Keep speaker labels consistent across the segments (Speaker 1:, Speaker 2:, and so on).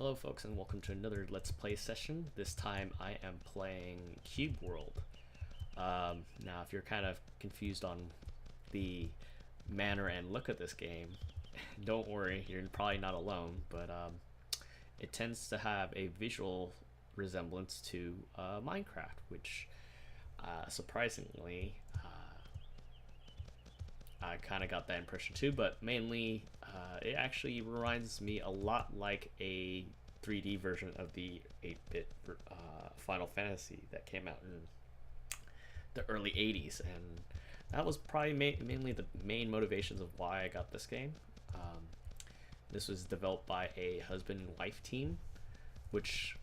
Speaker 1: Hello folks and welcome to another Let's Play session. This time I am playing Cube World. Now if you're kind of confused on the manner and look of this game, don't worry, you're probably not alone, but it tends to have a visual resemblance to Minecraft, which surprisingly I kind of got that impression too, but mainly it actually reminds me a lot like a 3D version of the 8-bit Final Fantasy that came out in the early 80s, and that was probably mainly the main motivations of why I got this game. This was developed by a husband and wife team, which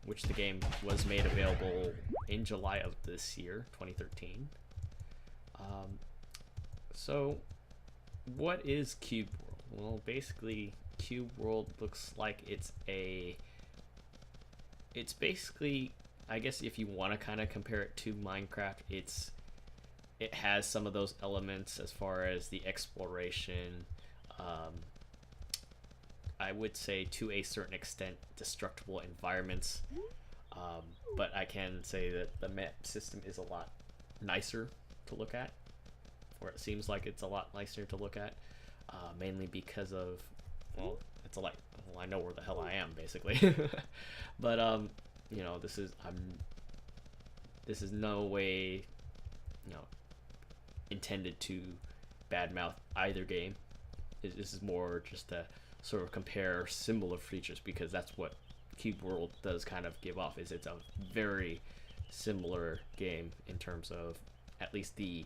Speaker 1: the game was made available in July of this year, 2013. So what is Cube World? Well, basically Cube World looks like it's basically, I guess if you want to kind of compare it to Minecraft, it has some of those elements as far as the exploration, I would say to a certain extent destructible environments, but I can say that the map system is a lot nicer to look at, or it seems like it's a lot nicer to look at, mainly because of, well, I know where the hell I am basically. But you know, this is no way, you know, intended to badmouth either game. This is more just to sort of compare similar features, because that's what Cube World does kind of give off, is it's a very similar game in terms of at least the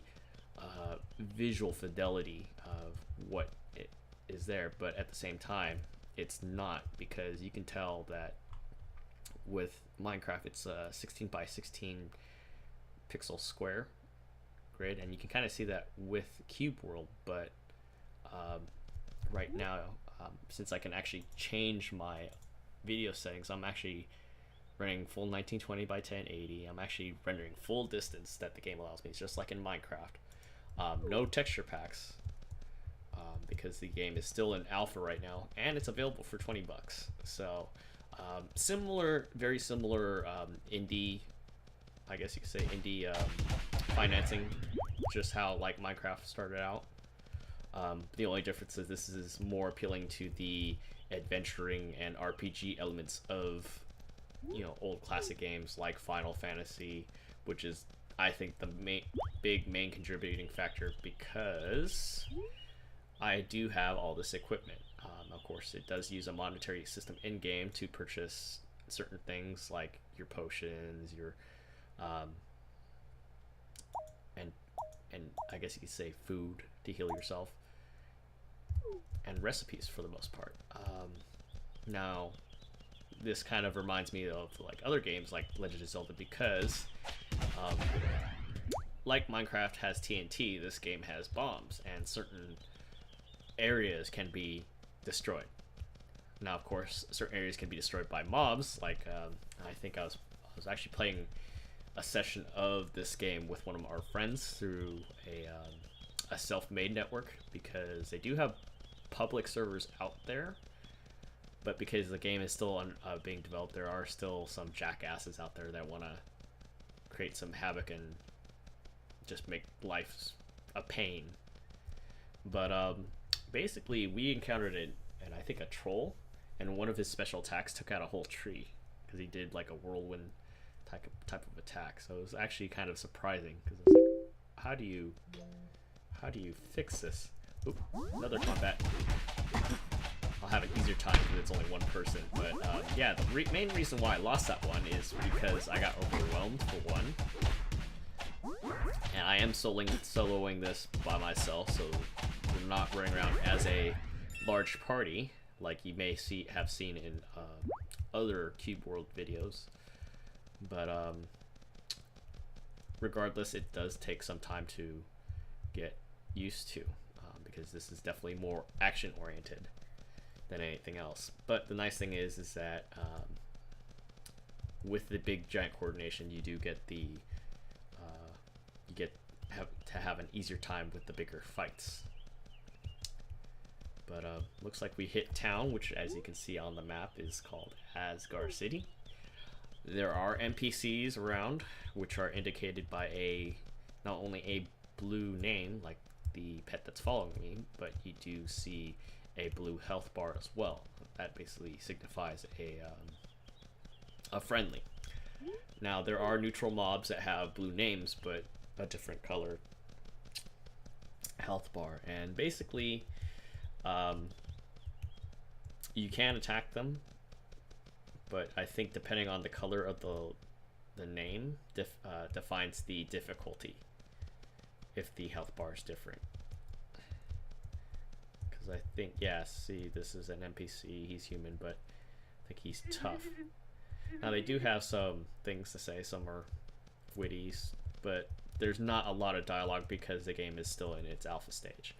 Speaker 1: visual fidelity of what it is there, but at the same time it's not, because you can tell that with Minecraft it's a 16 by 16 pixel square grid, and you can kind of see that with Cube World, but right now since I can actually change my video settings, I'm actually running full 1920 by 1080. I'm actually rendering full distance that the game allows me. It's just like in Minecraft. No texture packs, because the game is still in alpha right now, and it's available for 20 bucks. So very similar indie, I guess you could say indie financing, just how like Minecraft started out. The only difference is this is more appealing to the adventuring and RPG elements of, you know, old classic games like Final Fantasy, which is, I think, the main contributing factor, because I do have all this equipment. Of course, it does use a monetary system in game to purchase certain things like your potions, your and I guess you could say food to heal yourself, and recipes for the most part. Now, this kind of reminds me of like other games like Legend of Zelda, because like Minecraft has TNT, this game has bombs, and certain areas can be destroyed. Now, of course, certain areas can be destroyed by mobs. Like I think I was actually playing a session of this game with one of our friends through a self-made network, because they do have public servers out there, but because the game is still being developed, there are still some jackasses out there that want to create some havoc and just make life a pain. But basically we encountered and I think a troll, and one of his special attacks took out a whole tree, because he did like a whirlwind type of attack. So it was actually kind of surprising, because it's like, how do you fix this? Oop, another combat. I'll have an easier time because it's only one person, but yeah, the main reason why I lost that one is because I got overwhelmed, for one, and I am soloing this by myself, so we're not running around as a large party like you may have seen in other Cube World videos. But regardless, it does take some time to get used to, because this is definitely more action oriented than anything else. But the nice thing is that with the big giant coordination, you do get the have an easier time with the bigger fights. But looks like we hit town, which as you can see on the map is called Asgard City. There are NPCs around, which are indicated by not only a blue name like the pet that's following me, but you do see a blue health bar as well. That basically signifies a friendly. Now there are neutral mobs that have blue names but a different color health bar, and basically you can attack them, but I think depending on the color of the name defines the difficulty if the health bar is different. Because I think, yeah, see, this is an NPC, he's human, but I think he's tough. Now they do have some things to say, some are witty, but there's not a lot of dialogue because the game is still in its alpha stage.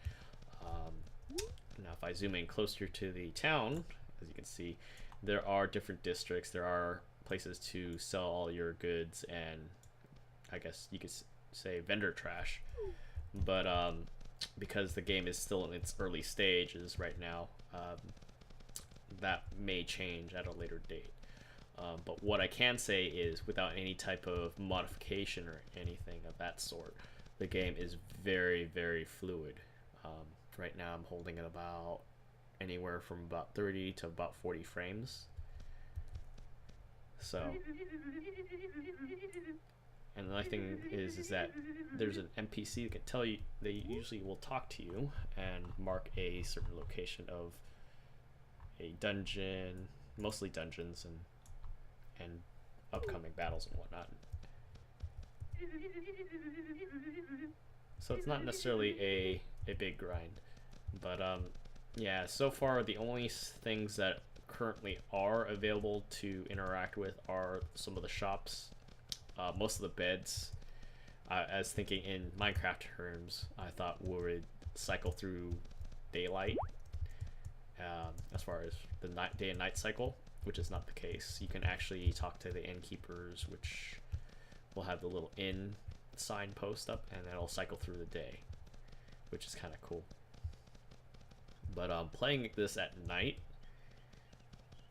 Speaker 1: Now if I zoom in closer to the town, as you can see, there are different districts, there are places to sell all your goods and I guess you could say vendor trash, but because the game is still in its early stages right now, that may change at a later date. But what I can say is, without any type of modification or anything of that sort, the game is very, very fluid. Right now I'm holding it about anywhere from about 30 to about 40 frames. So, and the other thing is that there's an NPC that can tell you, they usually will talk to you and mark a certain location of a dungeon, mostly dungeons and upcoming battles and whatnot. So it's not necessarily a big grind, but yeah, so far the only things that currently are available to interact with are some of the shops, most of the beds. I was thinking in Minecraft terms, I thought we would cycle through daylight as far as the day and night cycle, which is not the case. You can actually talk to the innkeepers, which will have the little inn sign post up, and that'll cycle through the day, which is kind of cool. But playing this at night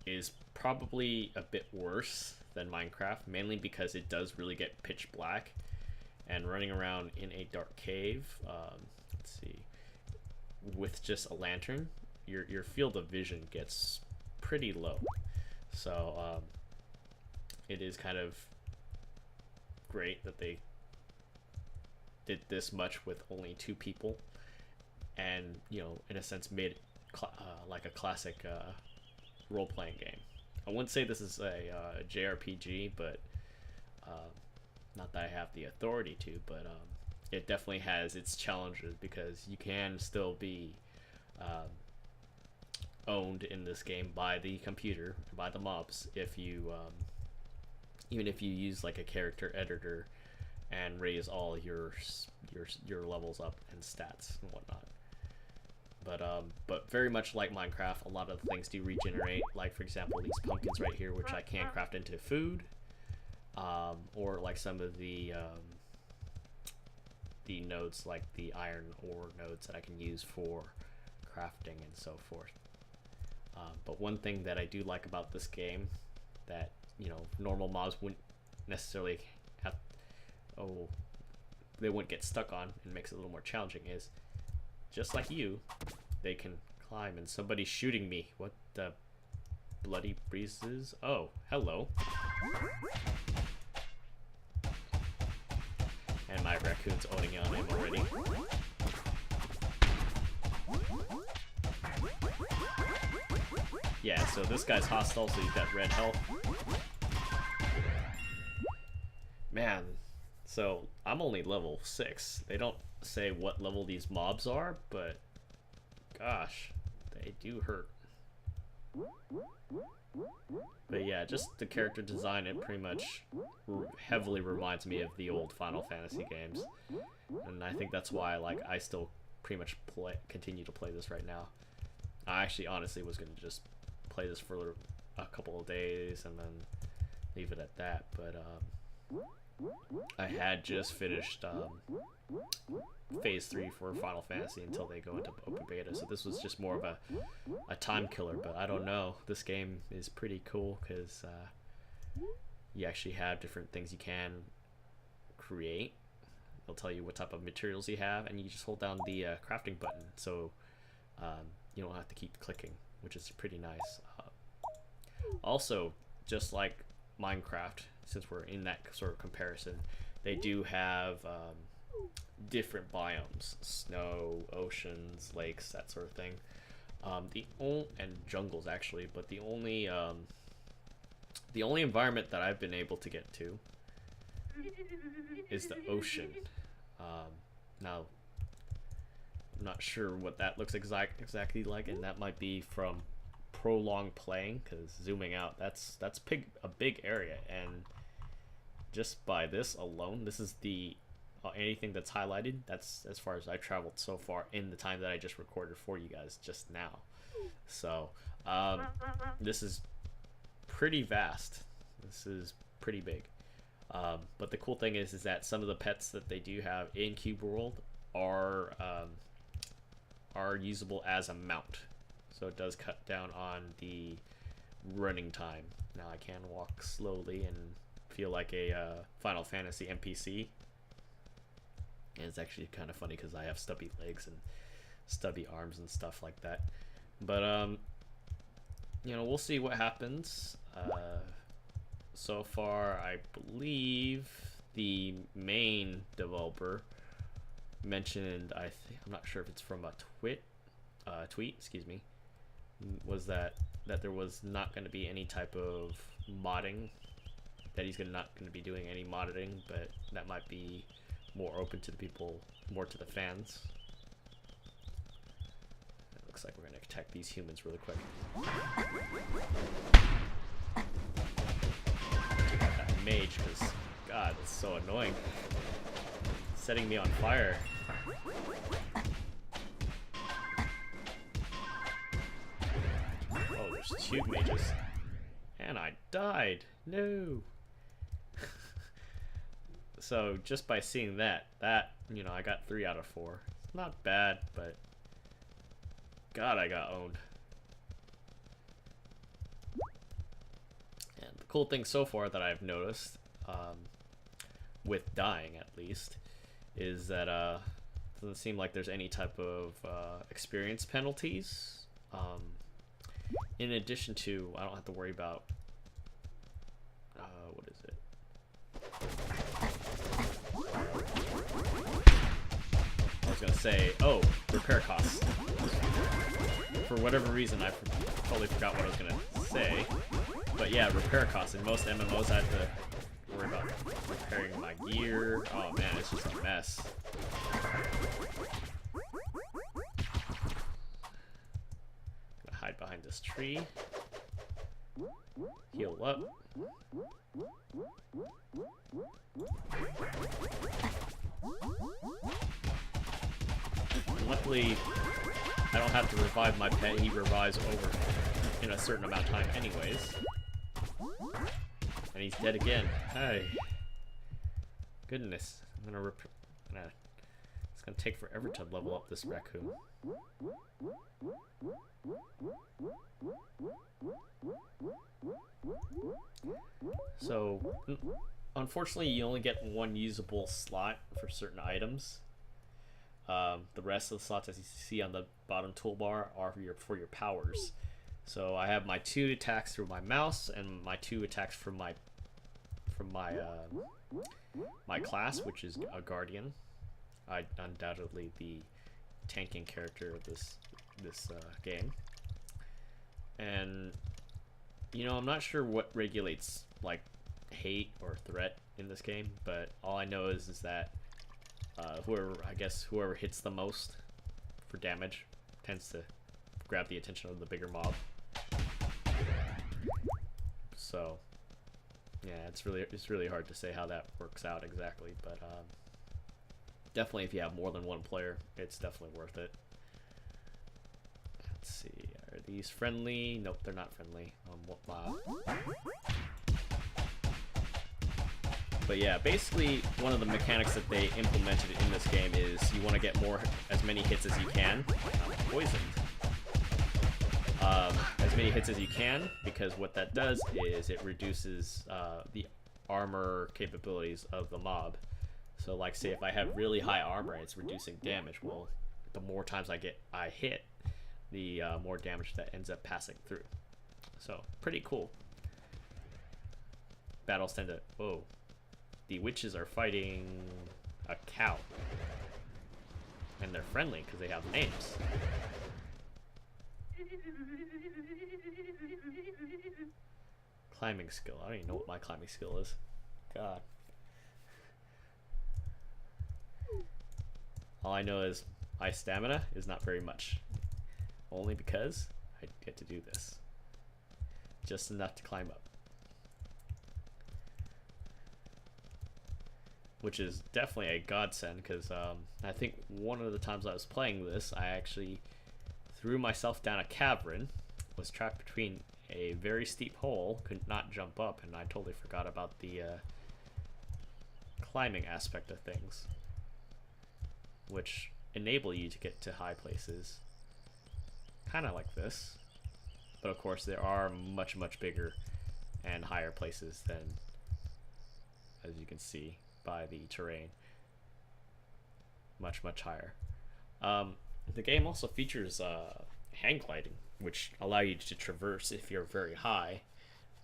Speaker 1: is probably a bit worse than Minecraft, mainly because it does really get pitch black, and running around in a dark cave, let's see, with just a lantern, your field of vision gets pretty low. So it is kind of great that they did this much with only 2 people, and you know, in a sense made it like a classic role-playing game. I wouldn't say this is a JRPG, but not that I have the authority to, but it definitely has its challenges, because you can still be owned in this game by the computer, by the mobs, if you even if you use like a character editor and raise all your levels up and stats and whatnot. But very much like Minecraft, a lot of things do regenerate, like for example these pumpkins right here, which I can craft into food, or like some of the nodes, like the iron ore nodes that I can use for crafting and so forth. But one thing that I do like about this game that, you know, normal mobs wouldn't necessarily have, they wouldn't get stuck on, and makes it a little more challenging, is just like you, they can climb. And somebody's shooting me. What the bloody breezes? Oh, hello. And my raccoon's owning on him already. Yeah, so this guy's hostile, so he's got red health. Man, so I'm only level 6. They don't say what level these mobs are, but gosh, they do hurt. But yeah, just the character design, it pretty much heavily reminds me of the old Final Fantasy games. And I think that's why I still pretty much continue to play this right now. I actually honestly was going to just play this for a couple of days and then leave it at that, but I had just finished Phase 3 for Final Fantasy until they go into open beta, so this was just more of a time killer. But I don't know, this game is pretty cool because you actually have different things you can create. They'll tell you what type of materials you have, and you just hold down the crafting button, so you don't have to keep clicking, which is pretty nice. Also, just like Minecraft, since we're in that sort of comparison, they do have different biomes: snow, oceans, lakes, that sort of thing. And jungles actually, but the only environment that I've been able to get to is the ocean. Now, I'm not sure what that looks exactly like, and that might be from prolonged playing, because zooming out, that's a big area, and just by this alone, this is the anything that's highlighted, that's as far as I've traveled so far in the time that I just recorded for you guys just now. So this is pretty vast. This is pretty big. But the cool thing is that some of the pets that they do have in Cube World are usable as a mount, so it does cut down on the running time. Now I can walk slowly and feel like a Final Fantasy NPC, and it's actually kind of funny because I have stubby legs and stubby arms and stuff like that. But you know, we'll see what happens. So far, I believe the main developer mentioned, I'm not sure if it's from a tweet, excuse me, was that there was not going to be any type of modding, that he's not going to be doing any modding, but that might be more open to the people, more to the fans. It looks like we're going to attack these humans really quick. That mage, because God, it's so annoying, setting me on fire. Oh, there's 2 mages, and I died. No. So just by seeing that, you know, I got 3 out of 4. It's not bad, but God, I got owned. And the cool thing so far that I've noticed, with dying at least, is that it doesn't seem like there's any type of experience penalties. In addition to, I don't have to worry about what is it? I was gonna say, oh, repair costs. For whatever reason, I totally forgot what I was gonna say. But yeah, repair costs. In most MMOs, I have to worry about repairing my gear. Oh man, it's just a mess. Gonna hide behind this tree. Heal up. Luckily, I don't have to revive my pet. He revives over in a certain amount of time anyways. And he's dead again. Hey. Goodness. It's gonna take forever to level up this raccoon. So, unfortunately, you only get 1 usable slot for certain items. The rest of the slots, as you see on the bottom toolbar, are for your powers. So I have my 2 attacks through my mouse and my 2 attacks from my class, which is a guardian. Undoubtedly the tanking character of this game. And you know, I'm not sure what regulates like hate or threat in this game, but all I know is that whoever hits the most for damage tends to grab the attention of the bigger mob. So yeah, it's really hard to say how that works out exactly, but definitely if you have more than 1 player, it's definitely worth it. Let's see, are these friendly? Nope, they're not friendly. But yeah, basically one of the mechanics that they implemented in this game is you want to get as many hits as you can. Poisoned. As many hits as you can, because what that does is it reduces the armor capabilities of the mob. So like say if I have really high armor and it's reducing damage, well, the more times I hit, the more damage that ends up passing through. So pretty cool. Battles tend to... Whoa. The witches are fighting a cow. And they're friendly because they have names. Climbing skill. I don't even know what my climbing skill is. God. All I know is my stamina is not very much. Only because I get to do this. Just enough to climb up. Which is definitely a godsend, because I think one of the times I was playing this, I actually threw myself down a cavern, was trapped between a very steep hole, could not jump up, and I totally forgot about the climbing aspect of things, which enable you to get to high places, kind of like this. But of course there are much, much bigger and higher places than, as you can see by the terrain, much, much higher. The game also features hang gliding, which allow you to traverse if you're very high,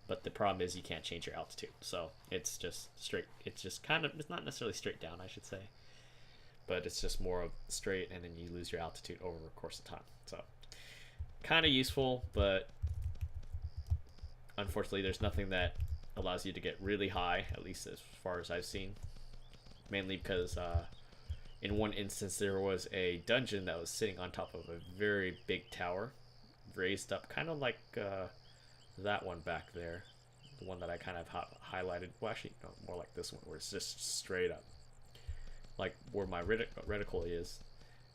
Speaker 1: but the problem is you can't change your altitude. So it's just straight, it's just kind of, it's not necessarily straight down, I should say, but it's just more of straight, and then you lose your altitude over the course of time. So kind of useful, but unfortunately there's nothing that allows you to get really high, at least as far as I've seen. Mainly because in one instance there was a dungeon that was sitting on top of a very big tower, raised up, kind of like that one back there, the one that I kind of highlighted. Well, actually, no, more like this one, where it's just straight up, like where my reticle is,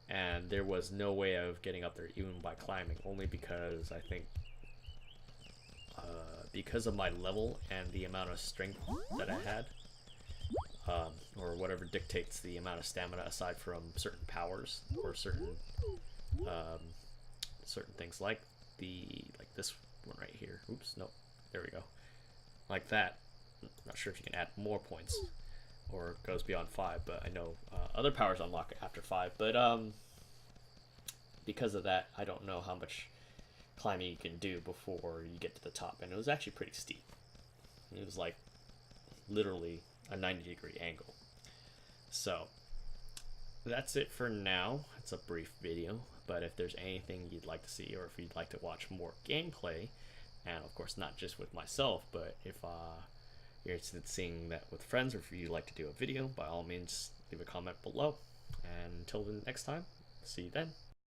Speaker 1: and there was no way of getting up there even by climbing, only because I think because of my level and the amount of strength that I had. Or whatever dictates the amount of stamina, aside from certain powers or certain things like this one right here. Oops, nope. There we go. Like that. I'm not sure if you can add more points or it goes beyond 5, but I know other powers unlock after 5. But because of that, I don't know how much climbing you can do before you get to the top, and it was actually pretty steep. It was like literally a 90-degree angle. So that's it for now. It's a brief video, but if there's anything you'd like to see, or if you'd like to watch more gameplay, and of course not just with myself, but if you're interested in seeing that with friends, or if you'd like to do a video, by all means leave a comment below. And until the next time, see you then.